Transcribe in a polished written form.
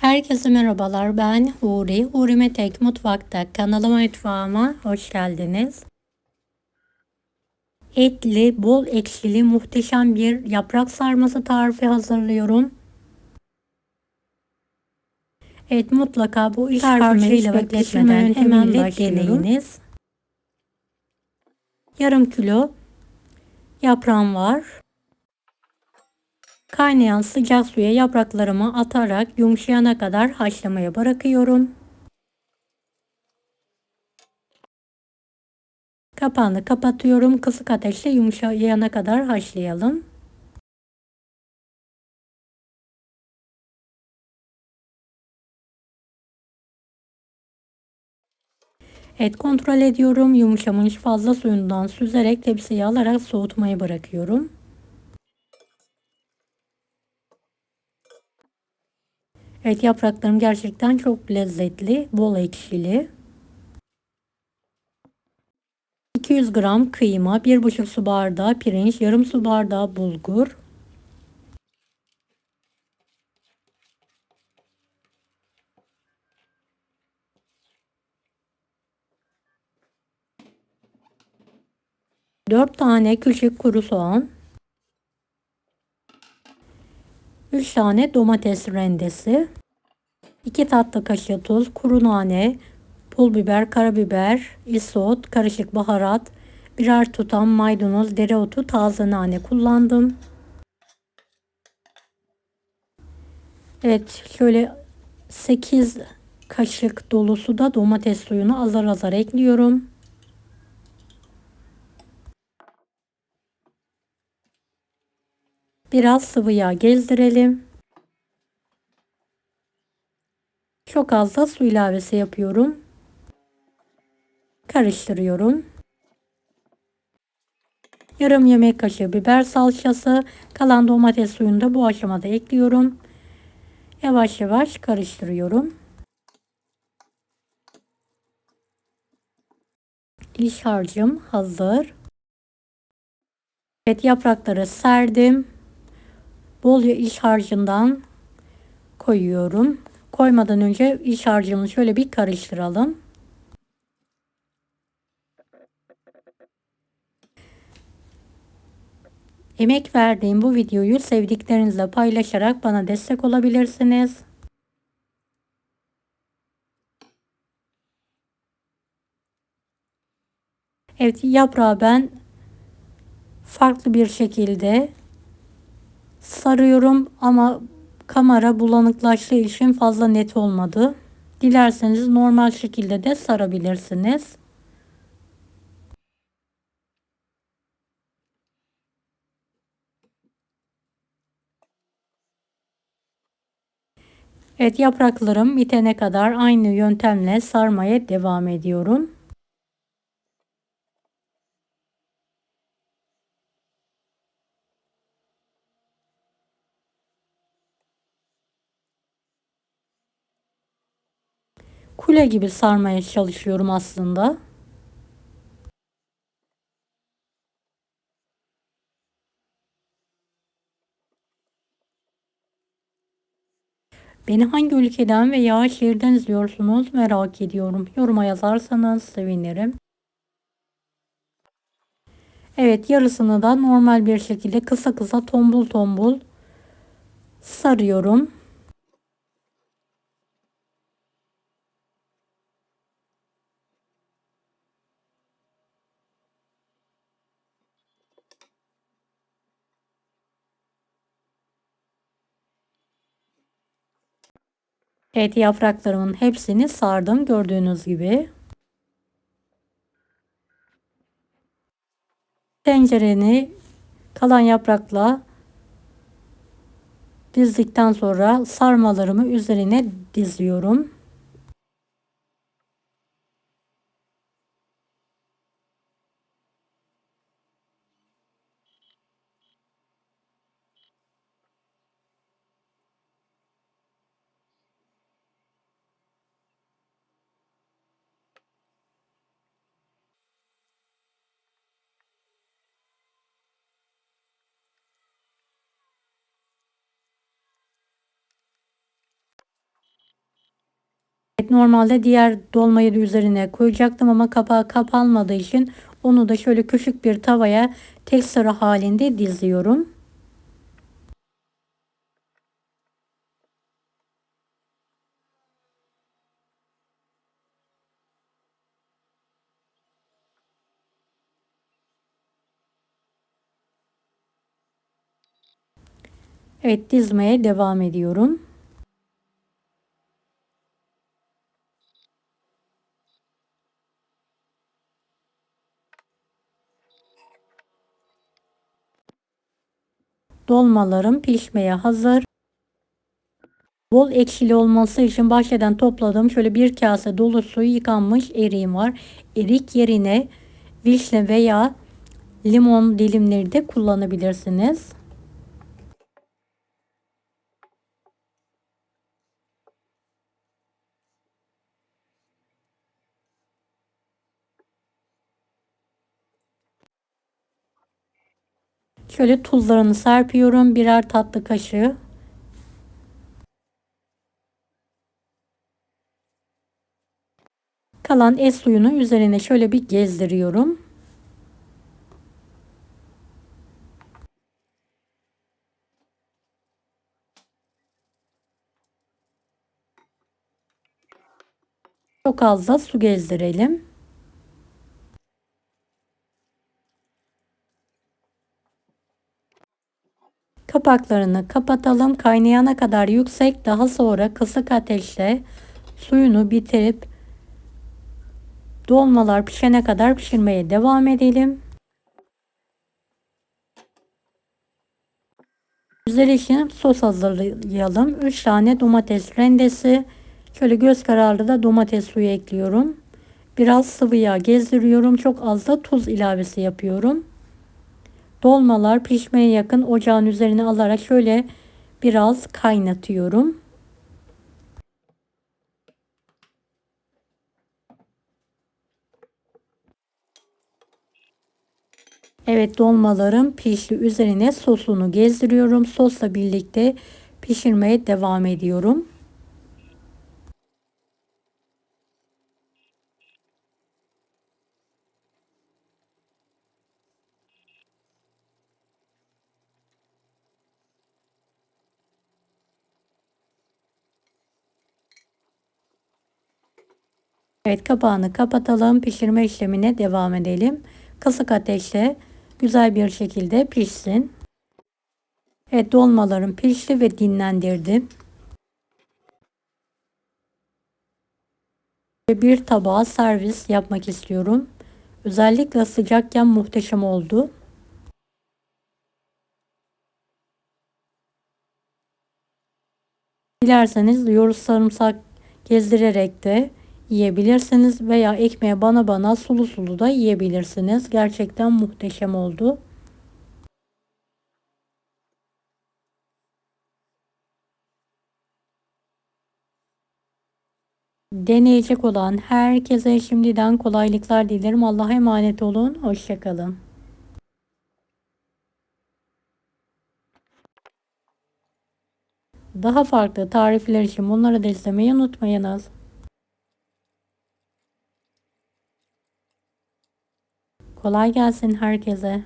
Herkese merhabalar. Ben Huri. Huri Metek Mutfak'ta kanalıma mutfağıma hoş geldiniz. Etli, bol ekşili muhteşem bir yaprak sarması tarifi hazırlıyorum. Evet, mutlaka bu iş harcıyla bekletmeden hemen başlayınız. Yarım kilo yaprağım var. Kaynayan sıcak suya yapraklarımı atarak yumuşayana kadar haşlamaya bırakıyorum. Kapağını kapatıyorum. Kısık ateşte yumuşayana kadar haşlayalım. Evet, kontrol ediyorum. Yumuşamış, fazla suyundan süzerek tepsiye alarak soğutmayı bırakıyorum. Evet, yapraklarım gerçekten çok lezzetli, bol ekşili. 200 gram kıyma, 1,5 su bardağı pirinç, yarım su bardağı bulgur, 4 tane küçük kuru soğan, 3 tane domates rendesi, 2 tatlı kaşığı tuz, kuru nane, pul biber, karabiber, isot, karışık baharat, birer tutam maydanoz, dereotu, taze nane kullandım. Evet, şöyle 8 kaşık dolusu da domates suyunu azar azar ekliyorum. Biraz sıvı yağ gezdirelim. Çok az da su ilavesi yapıyorum. Karıştırıyorum. Yarım yemek kaşığı biber salçası, kalan domates suyunu da bu aşamada ekliyorum. Yavaş yavaş karıştırıyorum. İç harcım hazır. Evet, yaprakları serdim. Bol iç harcından koyuyorum. Koymadan önce iç harcını şöyle bir karıştıralım. Emek verdiğim bu videoyu sevdiklerinizle paylaşarak bana destek olabilirsiniz. Evet, yaprağı ben farklı bir şekilde sarıyorum ama kamera bulanıklaştığı için fazla net olmadı. Dilerseniz normal şekilde de sarabilirsiniz. Evet, yapraklarım bitene kadar aynı yöntemle sarmaya devam ediyorum. Kule gibi sarmaya çalışıyorum aslında. Beni hangi ülkeden veya şehirden izliyorsunuz merak ediyorum. Yoruma yazarsanız sevinirim. Evet, yarısını da normal bir şekilde kısa kısa tombul tombul sarıyorum. Evet, yapraklarımın hepsini sardım gördüğünüz gibi. Tencereni kalan yaprakla dizdikten sonra sarmalarımı üzerine diziyorum. Evet, normalde diğer dolmayı da üzerine koyacaktım ama kapağı kapanmadığı için onu da şöyle küçük bir tavaya tek sıra halinde diziyorum. Evet, dizmeye devam ediyorum. Dolmalarım pişmeye hazır. Bol ekşili olması için bahçeden topladığım şöyle bir kase dolusu yıkanmış eriğim var. Erik yerine vişne veya limon dilimleri de kullanabilirsiniz. Şöyle tuzlarını serpiyorum, birer tatlı kaşığı. Kalan et suyunu üzerine şöyle bir gezdiriyorum. Çok az da su gezdirelim. Kapaklarını kapatalım. Kaynayana kadar yüksek, daha sonra kısık ateşte suyunu bitirip dolmalar pişene kadar pişirmeye devam edelim. Üzeri için sos hazırlayalım. 3 tane domates rendesi. Şöyle göz kararı da domates suyu ekliyorum. Biraz sıvı yağ gezdiriyorum. Çok az da tuz ilavesi yapıyorum. Dolmalar pişmeye yakın ocağın üzerine alarak şöyle biraz kaynatıyorum. Evet, dolmalarım pişti. Üzerine sosunu gezdiriyorum. Sosla birlikte pişirmeye devam ediyorum. Evet, kapağını kapatalım. Pişirme işlemine devam edelim. Kısık ateşte güzel bir şekilde pişsin. Evet, dolmalarım pişti ve dinlendirdim. Ve bir tabağa servis yapmak istiyorum. Özellikle sıcakken muhteşem oldu. Dilerseniz yoğurt sarımsak gezdirerek de yiyebilirsiniz veya ekmeğe bana sulu sulu da yiyebilirsiniz. Gerçekten muhteşem oldu. Deneyecek olan herkese şimdiden kolaylıklar dilerim. Allah'a emanet olun. Hoşçakalın. Daha farklı tarifler için bunları da izlemeyi unutmayınız. Kolay gelsin herkese.